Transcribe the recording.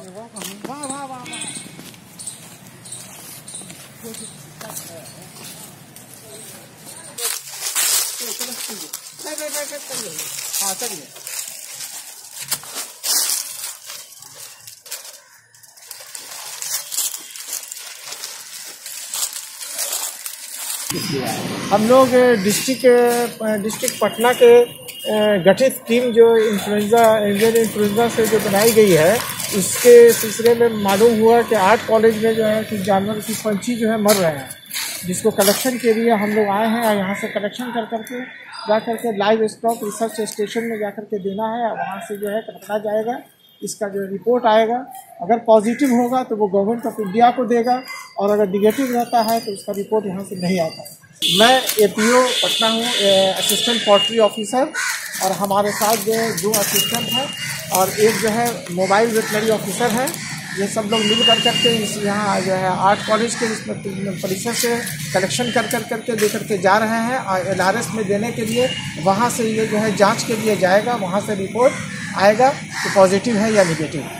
वाह वाह वाह वाह। हाँ चलिए। हम लोग डिस्ट्रिक्ट पटना के गठित टीम जो इंडियन इन्फ्लुएंजा से जो बनाई गई है, उसके सिलसिले में मालूम हुआ कि 8 कॉलेज में जो है कि जानवर की पंछी जो है मर रहे हैं, जिसको कलेक्शन के लिए हम लोग आए हैं। यहाँ से कलेक्शन कर करके जा करके लाइव स्टॉक रिसर्च स्टेशन में जा करके देना है। वहाँ से जो है पकड़ा जाएगा, इसका जो रिपोर्ट आएगा, अगर पॉजिटिव होगा तो वो गवर्नमेंट ऑफ इंडिया को देगा, और अगर निगेटिव रहता है तो उसका रिपोर्ट यहाँ से नहीं आता है। मैं APO पटना हूँ, असिस्टेंट पोल्ट्री ऑफिसर, और हमारे साथ जो है 2 असिस्टेंट हैं और एक जो है मोबाइल वेटनरी ऑफिसर है। ये सब लोग मिल कर करके इस यहाँ जो है 8 कॉलेज के परिसर से कलेक्शन कर करके दे करके जा रहे हैं, और LRS में देने के लिए वहाँ से ये जो है जांच के लिए जाएगा, वहाँ से रिपोर्ट आएगा कि पॉजिटिव है या निगेटिव है।